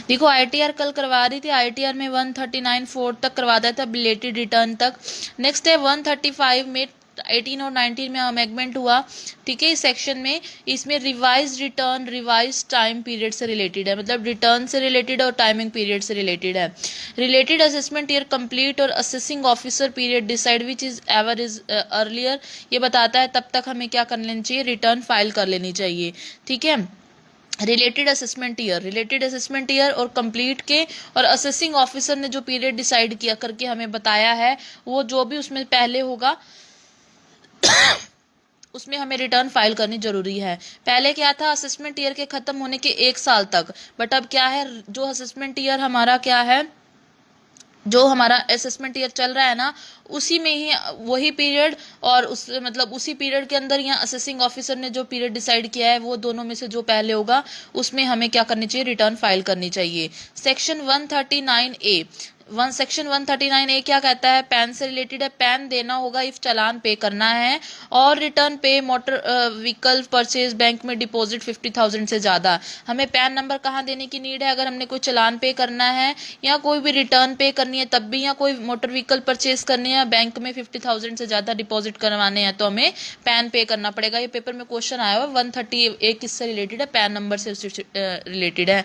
देखो आईटीआर कल करवा रही थी, आईटीआर में 139(4) तक करवा दिया था, बिलेटेड रिटर्न तक। नेक्स्ट है 135 में 18 और 19 में अमेंडमेंट हुआ, ठीक है, इस सेक्शन में। इसमें revise return revise time period से रिलेटेड है, मतलब रिटर्न से रिलेटेड और टाइमिंग पीरियड से रिलेटेड है। रिलेटेड असेसमेंट ईयर कंप्लीट और assessing officer period decide which is ever is earlier, ये बताता है तब तक हमें क्या कर लेनी चाहिए, रिटर्न फाइल कर लेनी चाहिए, ठीक है। रिलेटेड असेसमेंट ईयर और कंप्लीट के और असेसिंग ऑफिसर ने जो पीरियड डिसाइड किया करके हमें बताया है, वो जो भी उसमें पहले होगा उसमें हमें रिटर्न फाइल करनी जरूरी है। पहले क्या था, असेसमेंट ईयर के खत्म होने के 1 साल तक, बट अब क्या है, जो असेसमेंट ईयर हमारा क्या है, जो हमारा असेसमेंट ईयर चल रहा है ना, उसी में ही वही पीरियड और उस मतलब उसी पीरियड के अंदर यहाँ असेसिंग ऑफिसर ने जो पीरियड डिसाइड किया है, वो दोनों में से जो पहले होगा उसमें हमें क्या करनी चाहिए, रिटर्न फाइल करनी चाहिए। सेक्शन 139A सेक्शन 139A क्या कहता है, पैन से रिलेटेड है। पैन देना होगा इफ चालान पे करना है, और रिटर्न पे मोटर व्हीकल परचेज बैंक में डिपॉजिट 50,000 से ज़्यादा। हमें पैन नंबर कहाँ देने की नीड है, अगर हमने कोई चालान पे करना है या कोई भी रिटर्न पे करनी है तब भी, या कोई मोटर व्हीकल परचेज करनी है, बैंक में 50,000 से ज़्यादा डिपॉजिट करवाने हैं, तो हमें पैन पे करना पड़ेगा। ये पेपर में क्वेश्चन आया हुआ, 130A किससे रिलेटेड है, पैन नंबर से रिलेटेड है।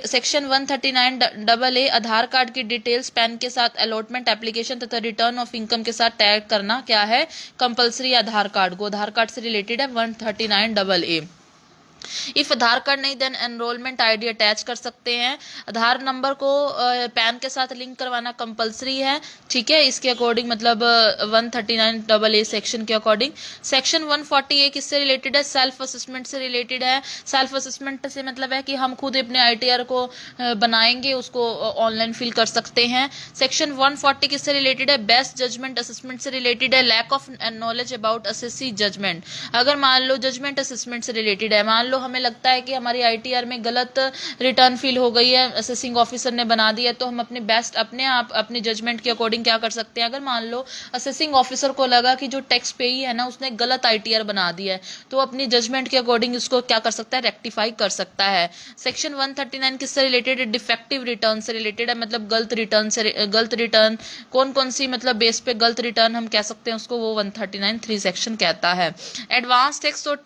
सेक्शन 139AA आधार कार्ड की डिटेल्स पैन के साथ अलॉटमेंट एप्लीकेशन तथा रिटर्न ऑफ इनकम के साथ टैग करना क्या है, कंपलसरी। आधार कार्ड को, आधार कार्ड से रिलेटेड है 139AA। इफ आधार कार्ड नहीं देन एनरोलमेंट आईडी अटैच कर सकते हैं। आधार नंबर को पैन के साथ लिंक करवाना कंपलसरी है, ठीक है, इसके अकॉर्डिंग, मतलब 139AA सेक्शन के अकॉर्डिंग। सेक्शन 140A किससे रिलेटेड है, सेल्फ असेसमेंट से रिलेटेड है। सेल्फ असेसमेंट से मतलब है कि हम खुद अपने आईटीआर को बनाएंगे, उसको ऑनलाइन फिल कर सकते हैं। सेक्शन 140 किससे रिलेटेड है, बेस्ट जजमेंट असेसमेंट से रिलेटेड है। Lack of knowledge about assessee judgement, अगर मान लो जजमेंट असेसमेंट से रिलेटेड है, मान लो हमें लगता है कि हमारी आईटीआर में गलत रिटर्न फिल हो गई है, असेसिंग ऑफिसर ने बना दिया, तो हम अपने बेस्ट अपने आप अपनी जजमेंट के अकॉर्डिंग क्या कर सकते हैं, अगर मान लो असेसिंग ऑफिसर को लगा कि जो टैक्स पेई है ना उसने गलत आईटीआर बना दिया है, तो अपनी जजमेंट के अकॉर्डिंग उसको क्या कर सकता है, रेक्टिफाई कर सकता है। सेक्शन 139 किससे रिलेटेड है, डिफेक्टिव रिटर्न से रिलेटेड है, मतलब गलत रिटर्न कौन कौन सी मतलब बेस पे गलत रिटर्न हम कह सकते हैं उसको, वो 139(3) सेक्शन कहता है। एडवांस टैक्स और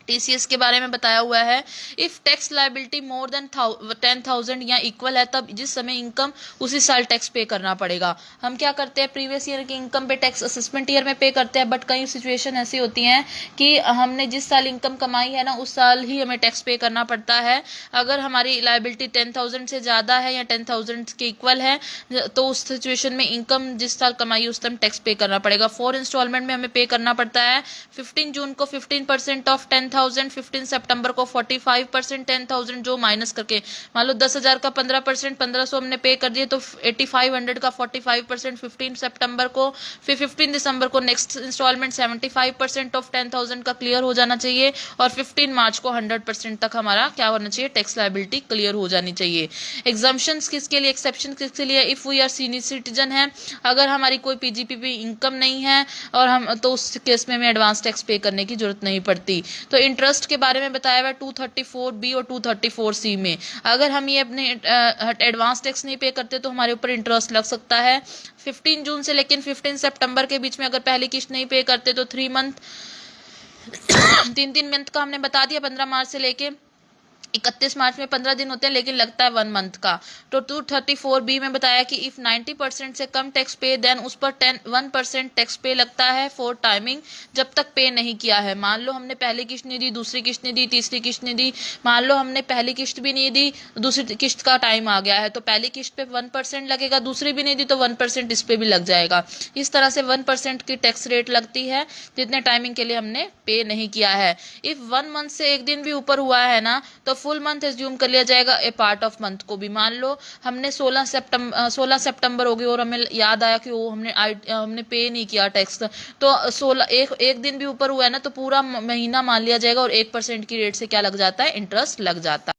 टीसीएस के बारे में बताया हुआ है। If tax liability more than 10,000 या इक्वल है, तब जिस समय इनकम उसी साल टैक्स पे करना पड़ेगा। हम क्या करते हैं, प्रीवियस ईयर की इनकम पे टैक्स असेसमेंट ईयर में पे करते हैं, बट कई सिचुएशन ऐसी होती हैं कि हमने जिस साल इनकम कमाई है ना उस साल ही हमें टैक्स पे करना पड़ता है। अगर हमारी लाइबिलिटी 10,000 से ज़्यादा है या 10,000 के इक्वल है, तो उस सिचुएशन में इनकम जिस साल कमाई उस टाइम टैक्स पे करना पड़ेगा। 4 इंस्टॉलमेंट में हमें पे करना पड़ता है। 15 जून को 15% ऑफ 10,000, 15 सितंबर को 45% 10,000 जो माइनस करके, मान लो 10,000 का 15%, 1,500 हमने पे कर दिए, तो 8,500 का 45% 15 सितंबर को, फिर 15 दिसंबर को नेक्स्ट इंस्टॉलमेंट 75% ऑफ 10,000 का क्लियर हो जाना चाहिए, और 15 मार्च को 100% तक हमारा क्या होना चाहिए, टैक्स लाइबिलिटी क्लियर हो जानी चाहिए। एग्जाम्पशन किसके लिए, एक्सेप्शन किसके लिए, if we are senior citizen है, अगर हमारी कोई पीजीपीपी इनकम नहीं है और हम, तो उस केस में हमें एडवांस टैक्स पे करने की जरूरत नहीं पड़ती। तो इंटरेस्ट के बारे में बताया हुआ है 234B और 234C में, अगर हम ये अपने एडवांस टैक्स नहीं पे करते तो हमारे ऊपर इंटरेस्ट लग सकता है। 15 जून से लेकिन 15 सितंबर के बीच में अगर पहली किस्त नहीं पे करते तो 3 मंथ 3 मंथ का हमने बता दिया, 15 मार्च से लेके 31 मार्च में 15 दिन होते हैं, लेकिन लगता है 1 मंथ का। तो 234B में बताया कि इफ 90% से कम टैक्स पे देन उस पर 1% टैक्स पे लगता है फॉर टाइमिंग, जब तक पे नहीं किया है। मान लो हमने पहली किस्त नहीं दी, दूसरी किस्त नहीं दी, तीसरी किस्त नहीं दी, मान लो हमने पहली किस्त भी नहीं दी, दूसरी किस्त का टाइम आ गया है, तो पहली किस्त पे 1% लगेगा, दूसरी भी नहीं दी तो 1% इस पे भी लग जाएगा। इस तरह से 1% की टैक्स रेट लगती है जितने टाइमिंग के लिए हमने पे नहीं किया है। इफ 1 मंथ से एक दिन भी ऊपर हुआ है ना, तो फुल मंथ एज्यूम कर लिया जाएगा, ए पार्ट ऑफ मंथ को भी। मान लो हमने 16 सितंबर हो गई और हमें याद आया कि वो हमने पे नहीं किया टैक्स, तो 16 एक दिन भी ऊपर हुआ है ना, तो पूरा महीना मान लिया जाएगा और 1% की रेट से क्या लग जाता है, इंटरेस्ट लग जाता है।